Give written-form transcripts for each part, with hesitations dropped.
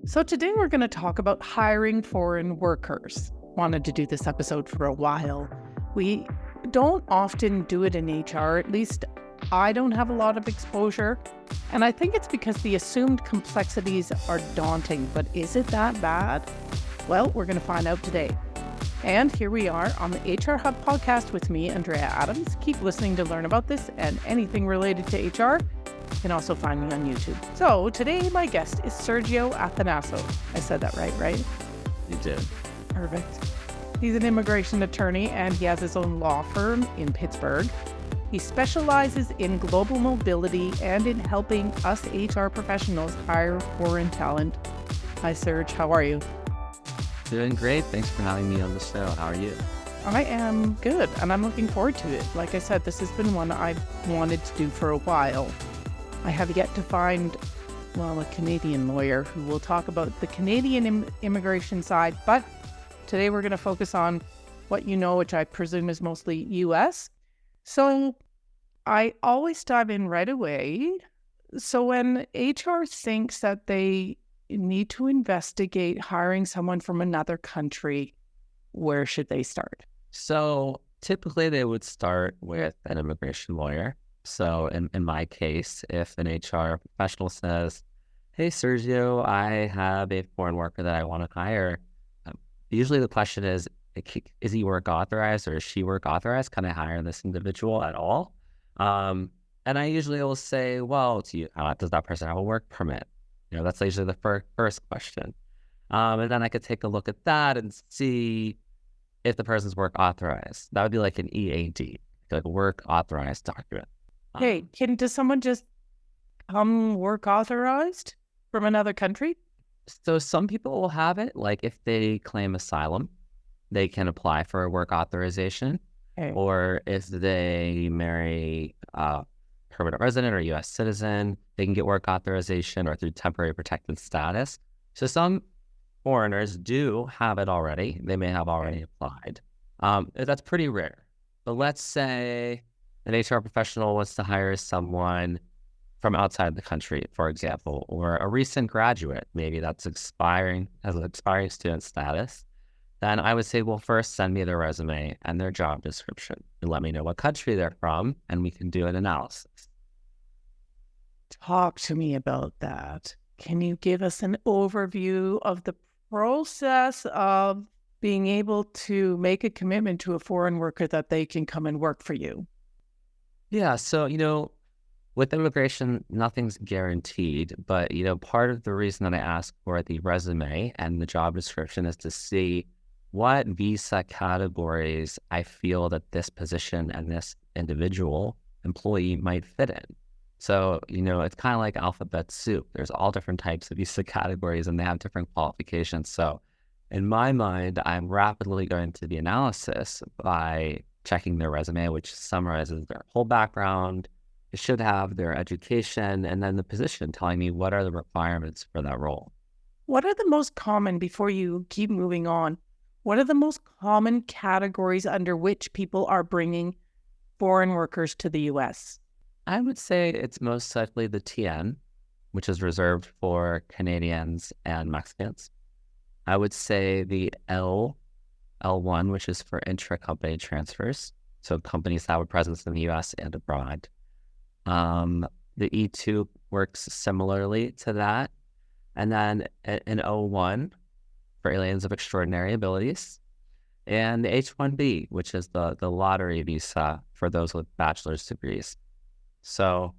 So, today we're going to talk about hiring foreign workers. Wanted to do this episode for a while. We don't often do it in HR, at least I don't have a lot of exposure. And I think it's because the assumed complexities are daunting. But is it that bad? Well, we're going to find out today. And here we are on the HR Hub podcast with me, Andrea Adams. Keep listening to learn about this and anything related to HR. You can also find me on YouTube. So today my guest is Sergio Athanasso. I said that right? You did. Perfect. He's an immigration attorney and he has his own law firm in Pittsburgh. He specializes in global mobility and in helping us HR professionals hire foreign talent. Hi, Serge. How are you? Doing great. Thanks for having me on the show. How are you? I am good, and I'm looking forward to it. Like I said, this has been one I've wanted to do for a while. I have yet to find, a Canadian lawyer who will talk about the Canadian immigration side, but today we're going to focus on what you know, which I presume is mostly U.S. So I always dive in right away. So when HR thinks that they need to investigate hiring someone from another country, where should they start? So typically they would start with an immigration lawyer. So in my case, if an HR professional says, hey, Sergio, I have a foreign worker that I want to hire, usually the question is he work authorized or is she work authorized? Can I hire this individual at all? And I usually will say, well, does that person have a work permit? That's usually the first question. And then I could take a look at that and see if the person's work authorized. That would be like an EAD, like a work authorized document. Hey, does someone just come work authorized from another country? So some people will have it, like if they claim asylum, they can apply for a work authorization. Okay. Or if they marry a permanent resident or U.S. citizen, they can get work authorization or through temporary protected status. So some foreigners do have it already. They may have already applied. That's pretty rare. But let's say an HR professional wants to hire someone from outside the country, for example, or a recent graduate, maybe that's expiring as an expiring student status. Then I would say, well, first send me their resume and their job description and let me know what country they're from, and we can do an analysis. Talk to me about that. Can you give us an overview of the process of being able to make a commitment to a foreign worker that they can come and work for you? Yeah, so, with immigration, nothing's guaranteed, but, part of the reason that I ask for the resume and the job description is to see what visa categories I feel that this position and this individual employee might fit in. So, it's kind of like alphabet soup. There's all different types of visa categories and they have different qualifications. So in my mind, I'm rapidly going to the analysis by checking their resume, which summarizes their whole background. It should have their education and then the position telling me what are the requirements for that role. What are the most common, before you keep moving on, what are the most common categories under which people are bringing foreign workers to the U.S.? I would say it's most likely the TN, which is reserved for Canadians and Mexicans. I would say the L1, which is for intra-company transfers, so companies that have a presence in the U.S. and abroad. The E2 works similarly to that. And then an O1 for aliens of extraordinary abilities. And the H-1B, which is the lottery visa for those with bachelor's degrees. So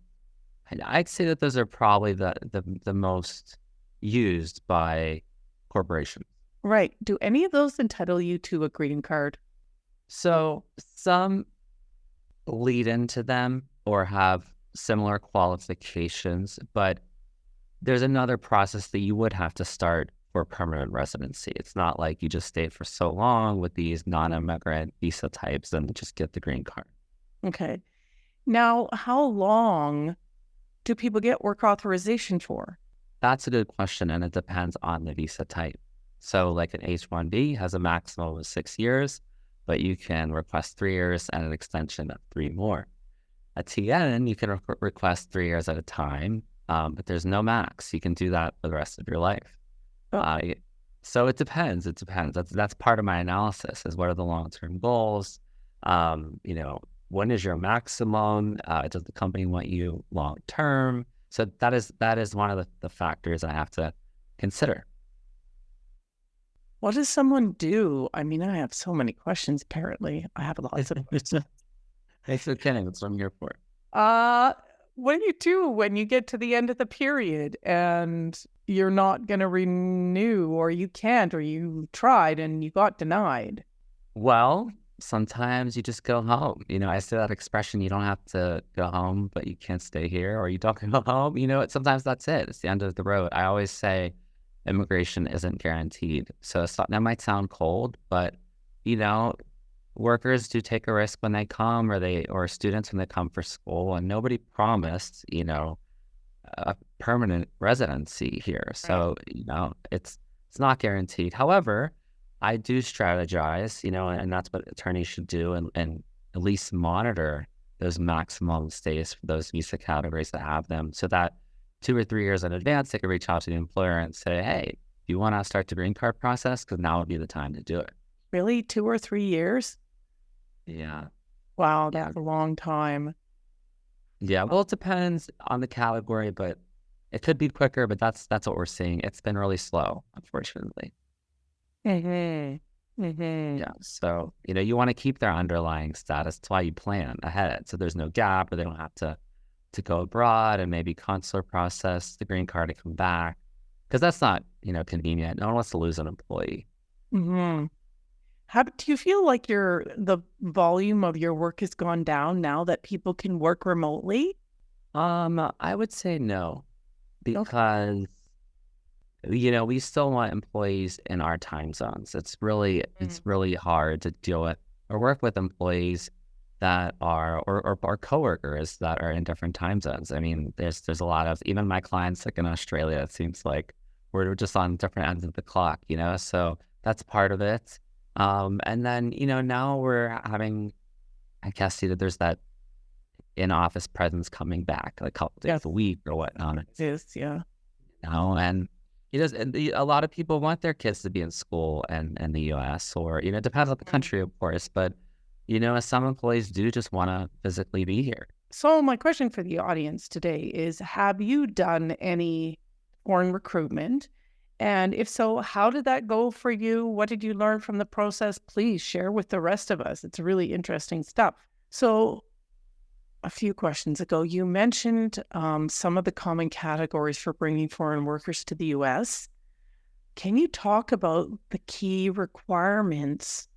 I'd say that those are probably the most used by corporations. Right. Do any of those entitle you to a green card? So some lead into them or have similar qualifications, but there's another process that you would have to start for permanent residency. It's not like you just stay for so long with these non-immigrant visa types and just get the green card. Okay. Now, how long do people get work authorization for? That's a good question, and it depends on the visa type. So like an H-1B has a maximum of 6 years, but you can request 3 years and an extension of 3 more. A TN, you can request 3 years at a time, but there's no max. You can do that for the rest of your life. Uh, so it depends. It depends. That's part of my analysis is what are the long-term goals? When is your maximum? Does the company want you long-term? So that is one of the factors I have to consider. What does someone do? I mean, I have so many questions, apparently. I have lots of questions. Thanks for kidding. That's what I'm here for. What do you do when you get to the end of the period and you're not going to renew, or you can't, or you tried and you got denied? Well, sometimes you just go home. I say that expression, you don't have to go home, but you can't stay here, or you don't go home. Sometimes that's it. It's the end of the road. I always say immigration isn't guaranteed. So that might sound cold, but, workers do take a risk when they come, or students when they come for school, and nobody promised, a permanent residency here. So, it's not guaranteed. However, I do strategize, and that's what attorneys should do, and at least monitor those maximum stays for those visa categories that have them, so that 2 or 3 years in advance, they can reach out to the employer and say, hey, do you want to start the green card process? Because now would be the time to do it. Really? 2 or 3 years? Yeah. Wow, that's a long time. Yeah, well, it depends on the category, but it could be quicker, but that's what we're seeing. It's been really slow, unfortunately. Yeah, so, you want to keep their underlying status. That's why you plan ahead, so there's no gap, or they don't have to go abroad and maybe consular process the green card to come back, because that's not, convenient. No one wants to lose an employee. Mm-hmm. How do you feel like the volume of your work has gone down now that people can work remotely? I would say no, because we still want employees in our time zones. It's really hard to deal with or work with employees that are or coworkers that are in different time zones. I mean, there's a lot of, even my clients like in Australia, it seems like we're just on different ends of the clock, so that's part of it. And then, now we're having, I guess, there's that in-office presence coming back, like a couple days a week or whatnot. It is, yeah. And a lot of people want their kids to be in school and in the U.S. or, it depends on the country, of course, but, some employees do just want to physically be here. So my question for the audience today is, have you done any foreign recruitment? And if so, how did that go for you? What did you learn from the process? Please share with the rest of us. It's really interesting stuff. So a few questions ago, you mentioned some of the common categories for bringing foreign workers to the U.S. Can you talk about the key requirements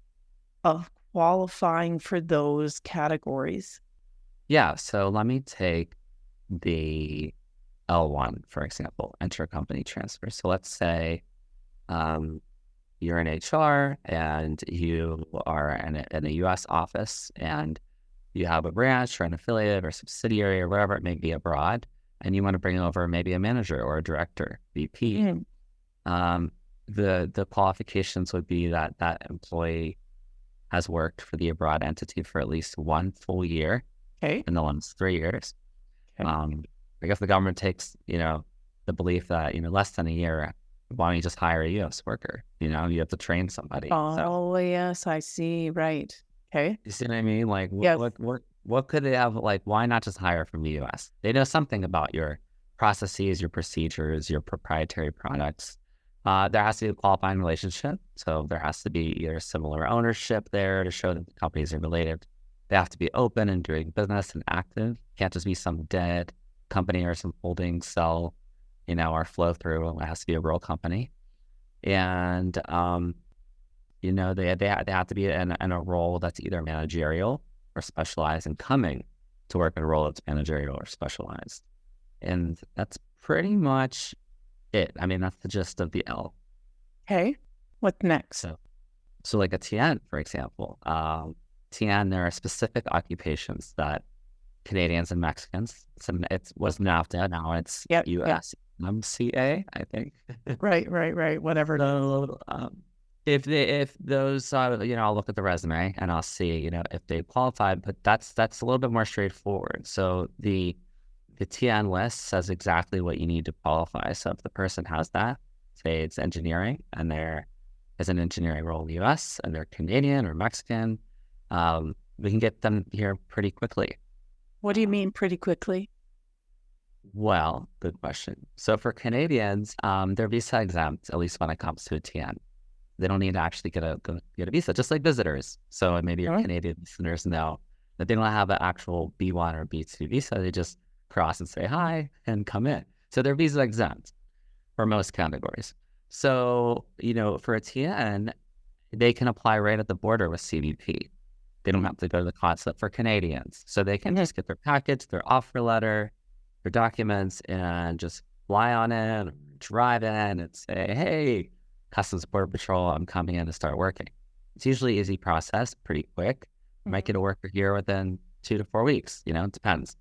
of qualifying for those categories? Yeah, so let me take the L1, for example, intercompany transfer. So let's say you're in HR and you are in a U.S. office, and you have a branch or an affiliate or subsidiary or whatever it may be abroad, and you want to bring over maybe a manager or a director, VP. The qualifications would be that employee has worked for the abroad entity for at least 1 full year in the last 3 years. I guess the government takes, the belief that, less than a year, why don't you just hire a U.S. worker? You have to train somebody. Yes, I see. Right. Okay. You see what I mean? Like, Yes. what could they have? Like, why not just hire from the U.S.? They know something about your processes, your procedures, your proprietary products. There has to be a qualifying relationship. So there has to be either similar ownership there to show that the companies are related. They have to be open and doing business and active. Can't just be some dead company or some holding cell, or flow through. It has to be a real company. And, they have to be in a role that's either managerial or specialized, and coming to work in a role that's managerial or specialized. And that's pretty much it. I mean, that's the gist of the L. Okay. What next? So like a TN, for example, TN, there are specific occupations that Canadians and Mexicans, it was NAFTA, now it's US MCA, I think. Right. Whatever. So, if those, I'll look at the resume and I'll see, if they qualified, but that's a little bit more straightforward. So the TN list says exactly what you need to qualify. So if the person has that, say it's engineering and there is an engineering role in the US and they're Canadian or Mexican, we can get them here pretty quickly. What do you mean pretty quickly? Well, good question. So for Canadians, they're visa exempt, at least when it comes to a TN. They don't need to actually get a visa, just like visitors. So maybe your Canadian listeners know that they don't have an actual B1 or B2 visa. They just cross and say hi and come in. So they're visa exempt for most categories. So, for a TN, they can apply right at the border with CBP. They don't have to go to the consulate for Canadians. So they can just get their package, their offer letter, their documents, and just fly on in, drive in and say, hey, Customs Border Patrol, I'm coming in to start working. It's usually an easy process, pretty quick. You might get a worker here within 2 to 4 weeks, it depends.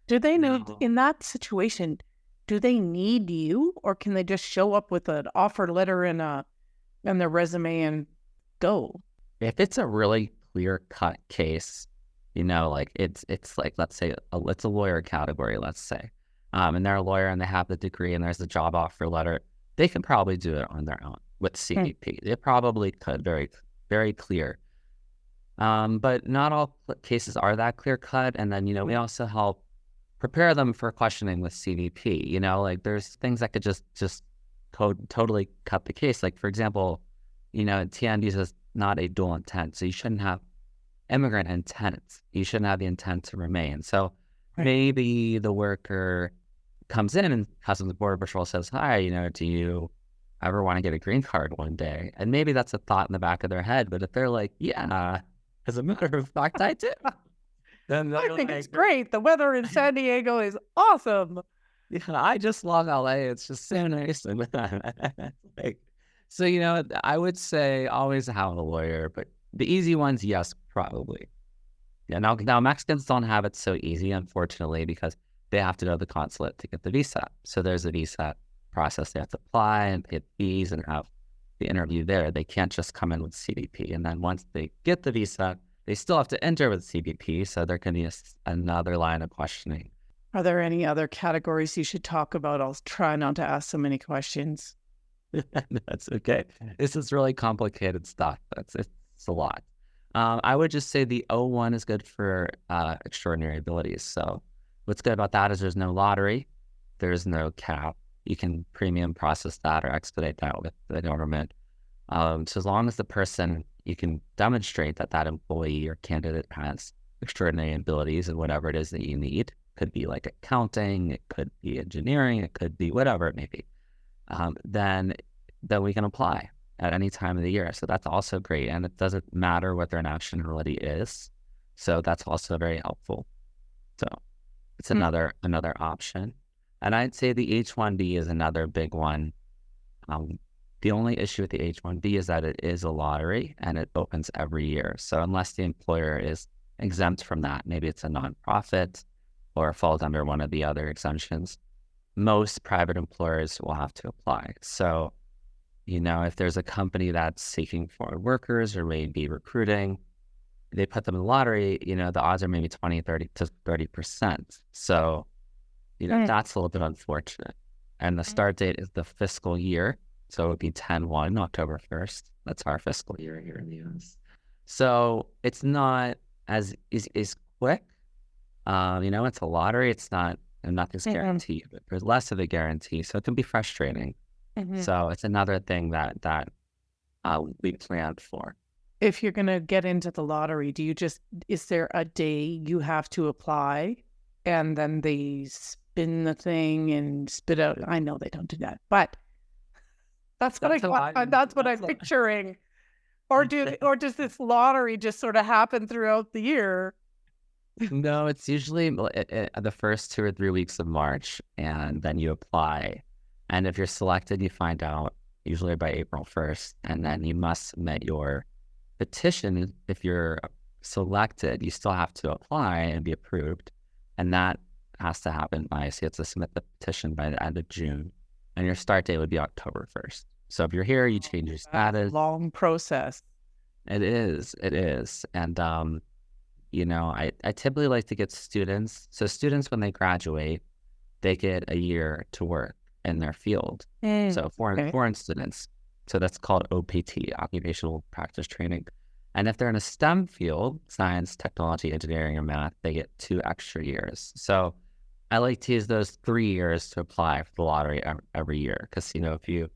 Do they know, in that situation, do they need you, or can they just show up with an offer letter and their resume and go? If it's a really clear-cut case, like it's like, let's say it's a lawyer category, let's say, and they're a lawyer and they have the degree and there's the job offer letter, they can probably do it on their own with CBP. They probably could, very, very clear. But not all cases are that clear-cut. And then, we also help prepare them for questioning with CBP. Like there's things that could just totally cut the case. Like, for example, TN visa is not a dual intent. So you shouldn't have immigrant intent. You shouldn't have the intent to remain. So maybe the worker comes in and Customs and Border Patrol says, hi, do you ever want to get a green card one day? And maybe that's a thought in the back of their head. But if they're like, yeah, as a matter of fact, I do. Then I think it's great. The weather in San Diego is awesome. Yeah, I just love LA. It's just so nice. So, I would say always have a lawyer, but the easy ones, yes, probably. Yeah, now Mexicans don't have it so easy, unfortunately, because they have to go to the consulate to get the visa. So there's a visa process. They have to apply and pay fees and have the interview there. They can't just come in with CBP. And then once they get the visa, they still have to enter with CBP. So there can be another line of questioning. Are there any other categories you should talk about? I'll try not to ask so many questions. That's okay. This is really complicated stuff. It's a lot. I would just say the O1 is good for extraordinary abilities. So what's good about that is there's no lottery. There's no cap. You can premium process that or expedite that with the government. So as long as you can demonstrate that employee or candidate has extraordinary abilities and whatever it is that you need, could be like accounting, it could be engineering, it could be whatever it may be, then we can apply at any time of the year. So that's also great. And it doesn't matter what their nationality is. So that's also very helpful. So it's another option. And I'd say the H-1B is another big one. The only issue with the H-1B is that it is a lottery and it opens every year. So unless the employer is exempt from that, maybe it's a nonprofit or falls under one of the other exemptions, most private employers will have to apply. So, if there's a company that's seeking foreign workers or maybe recruiting, they put them in the lottery, the odds are maybe 30%. So, that's a little bit unfortunate. And the start date is the fiscal year. So it would be 10/1, October 1st. That's our fiscal year here in the US. So it's not as quick. It's a lottery. It's not, and nothing's guaranteed, but there's less of a guarantee. So it can be frustrating. So it's another thing that we planned for. If you're going to get into the lottery, is there a day you have to apply and then they spin the thing and spit out? I know they don't do that, but that's what I'm picturing. Or does this lottery just sort of happen throughout the year? No, it's usually the first 2 or 3 weeks of March, and then you apply. And if you're selected, you find out usually by April 1st, and then you must submit your petition. If you're selected, you still have to apply and be approved, and that has to happen so you have to submit the petition by the end of June, and your start date would be October 1st. So if you're here, you change your status. Long process. It is. And, I typically like to get students. So students, when they graduate, they get a year to work. in their field. So for instance, so that's called OPT, occupational practice training. And if they're in a STEM field, science, technology, engineering, or math, they get 2 extra years. So I like to use those 3 years to apply for the lottery every year. Because, if you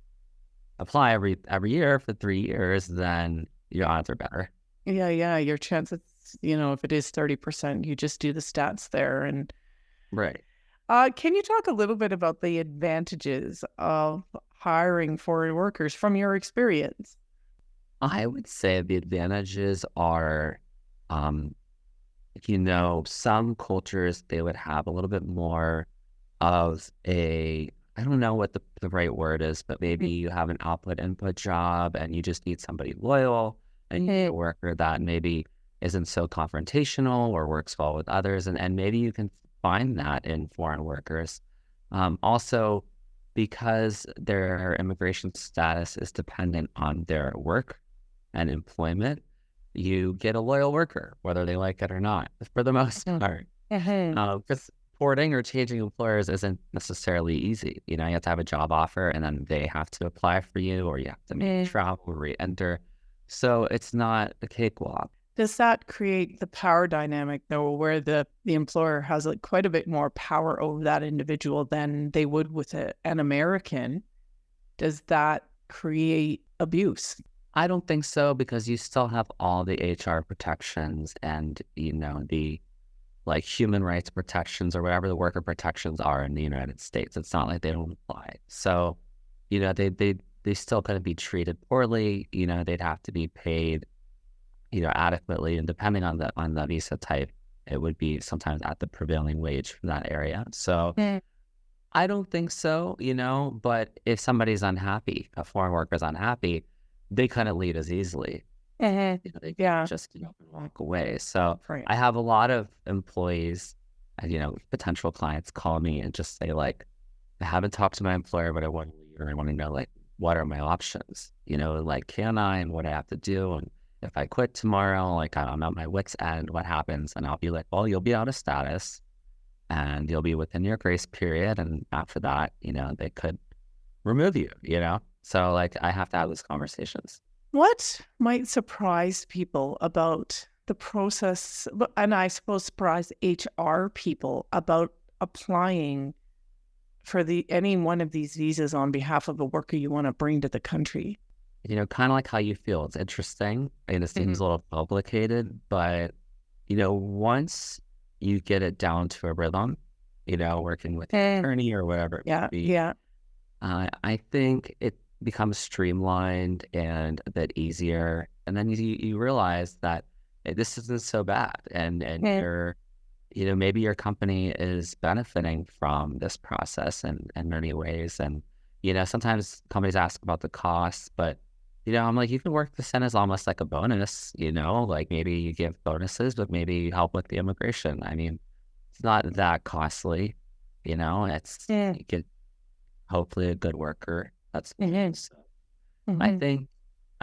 apply every year for 3 years, then your odds are better. Yeah. Your chances, if it is 30%, you just do the stats there. And Right. can you talk a little bit about the advantages of hiring foreign workers from your experience? I would say the advantages are, some cultures, they would have a little bit more of I don't know what the right word is, but maybe you have an output-input job and you just need somebody loyal and you need a worker that maybe isn't so confrontational or works well with others. And maybe you can find that in foreign workers. Also, because their immigration status is dependent on their work and employment, you get a loyal worker, whether they like it or not, for the most part. Because porting or changing employers isn't necessarily easy. You have to have a job offer and then they have to apply for you, or you have to make travel or re-enter. So it's not a cakewalk. Does that create the power dynamic, though, where the employer has quite a bit more power over that individual than they would with an American? Does that create abuse? I don't think so, because you still have all the HR protections and, the human rights protections or whatever the worker protections are in the United States. It's not like they don't apply. So, they still couldn't be treated poorly. They'd have to be paid, adequately, and depending on the visa type, it would be sometimes at the prevailing wage for that area. So I don't think so, but if somebody's unhappy, a foreign worker's unhappy, they couldn't leave as easily. They just walk away. So I have a lot of employees, potential clients call me and just say I haven't talked to my employer, but I want to leave, or I want to know what are my options? Can I, and what I have to do, and if I quit tomorrow, I'm at my wit's end, what happens? And I'll be like, well, you'll be out of status and you'll be within your grace period, and after that, they could remove you. So I have to have those conversations. What might surprise people about the process, and I suppose surprise HR people about applying for any one of these visas on behalf of a worker you want to bring to the country? Kind of like how you feel. It's interesting and it seems a little complicated, but, once you get it down to a rhythm, working with an attorney or whatever it may be, I think it becomes streamlined and a bit easier. And then you realize that this isn't so bad. And you're, maybe your company is benefiting from this process in many ways. And, sometimes companies ask about the costs, but, I'm like, you can work this in as almost like a bonus, maybe you give bonuses, but maybe you help with the immigration. I mean, it's not that costly, it's, you get hopefully a good worker. That's I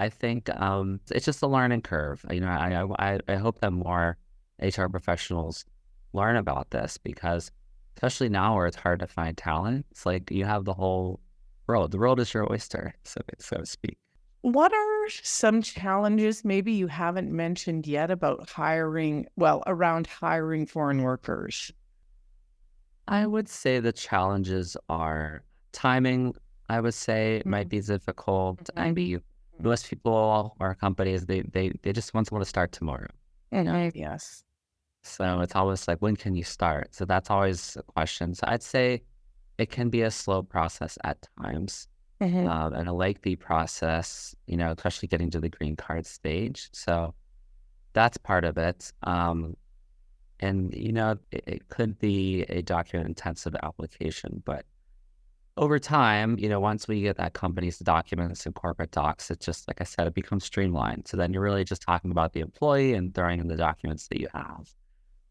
think it's just a learning curve. I hope that more HR professionals learn about this, because especially now where it's hard to find talent, it's like you have the whole world. The world is your oyster, so to speak. What are some challenges maybe you haven't mentioned yet about around hiring foreign workers? I would say the challenges are timing. I would say it might be difficult. I mean, most people or companies, they just want someone to start tomorrow. Yes. So it's always like, when can you start? So that's always a question. So I'd say it can be a slow process at times, and a lengthy process, especially getting to the green card stage. So that's part of it. And, it could be a document-intensive application, but over time, once we get that company's documents and corporate docs, it's just, like I said, it becomes streamlined. So then you're really just talking about the employee and throwing in the documents that you have.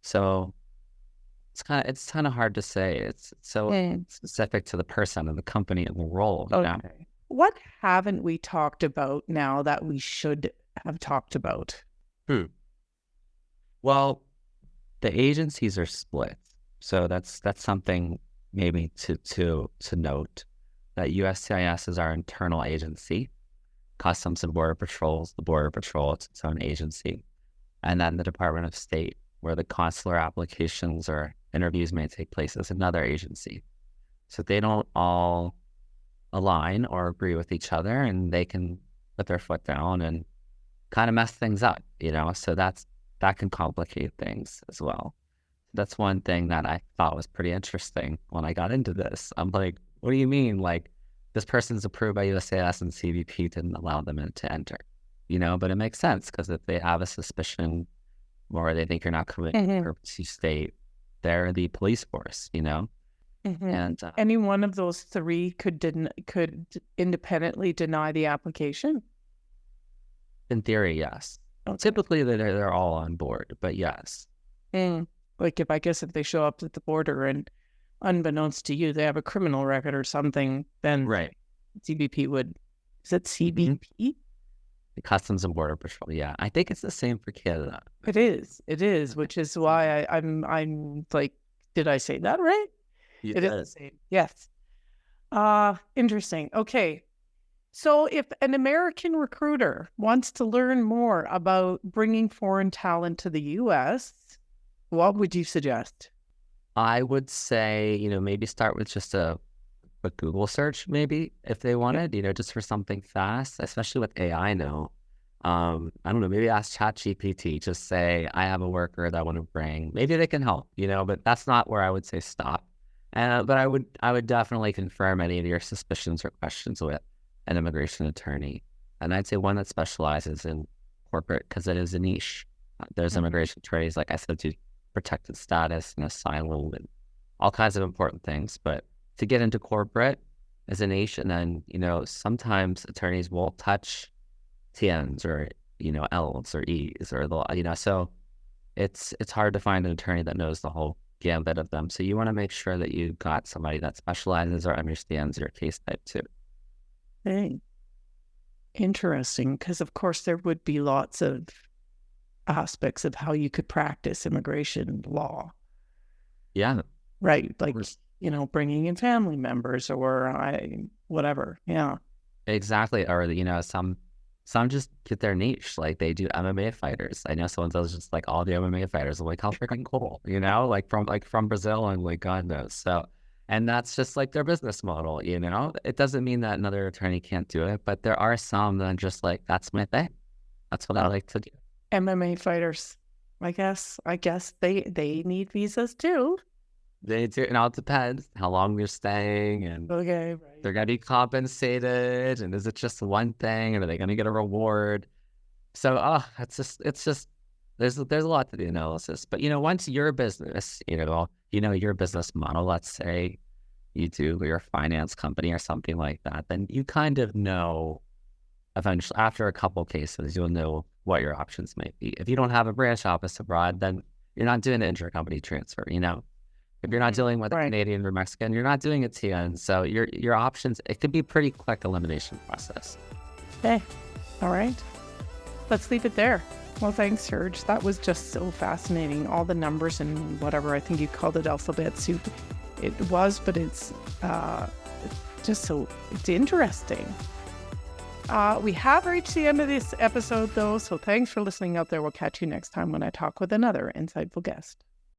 So it's kind of hard to say. It's so specific to the person and the company and the role. Okay. What haven't we talked about now that we should have talked about? Well, the agencies are split. So that's something maybe to note. that USCIS is our internal agency. Customs and Border Patrol is the Border Patrol, it's its own agency. And then the Department of State, where the consular applications or interviews may take place, is another agency. So they don't all align or agree with each other, and they can put their foot down and kind of mess things up, so that can complicate things as well. That's one thing that I thought was pretty interesting when I got into this. I'm like, what do you mean? Like, this person's approved by USCIS and CBP didn't allow them to enter, but it makes sense, because if they have a suspicion or they think you're not committing to purpose state, they're the police force, And any one of those three could independently deny the application? In theory, yes. Okay. Typically, they're all on board, but yes. Like, if they show up at the border and unbeknownst to you, they have a criminal record or something, then right. CBP would. Is it CBP? The Customs and Border Patrol. Yeah, I think it's the same for Canada. It is, which is why I'm like, did I say that right? It is the same. Yes. Interesting. Okay. So if an American recruiter wants to learn more about bringing foreign talent to the U.S., what would you suggest? I would say, maybe start with just a Google search, maybe, if they wanted, just for something fast, especially with AI now. I don't know, maybe ask ChatGPT, just say, I have a worker that I want to bring. Maybe they can help, but that's not where I would say stop. But I would definitely confirm any of your suspicions or questions with an immigration attorney. And I'd say one that specializes in corporate, because it is a niche. There's immigration attorneys, like I said, to protected status and asylum and all kinds of important things. But to get into corporate as a niche, and then, sometimes attorneys will touch TNs or, Ls or Es or so it's hard to find an attorney that knows the whole gambit of them. So you want to make sure that you got somebody that specializes or understands your case type too. Hey, interesting, because of course there would be lots of aspects of how you could practice immigration law. Yeah. Right. Like, bringing in family members or whatever. Yeah. Exactly. Or, some just get their niche. Like, they do MMA fighters. I know someone does just like all the MMA fighters. I'm like, how freaking cool, like from Brazil and like God knows. So, and that's just like their business model, It doesn't mean that another attorney can't do it, but there are some that are just like, that's my thing. That's what I like to do. MMA fighters, I guess they need visas too. They do. It all depends how long they're staying, and right. They're going to be compensated, and is it just one thing, and are they going to get a reward? So, it's just there's a lot to the analysis. But once your business, your business model, let's say you do your finance company or something like that, then you kind of know. Eventually, after a couple cases, you'll know what your options might be. If you don't have a branch office abroad, then you're not doing an intra-company transfer, If you're not dealing with a Canadian or Mexican, you're not doing a TN. So your options, it could be a pretty quick elimination process. Okay. All right. Let's leave it there. Well, thanks, Serge. That was just so fascinating. All the numbers and whatever, I think you called it alphabet soup. It was, but it's it's interesting. We have reached the end of this episode, though, so thanks for listening out there. We'll catch you next time when I talk with another insightful guest.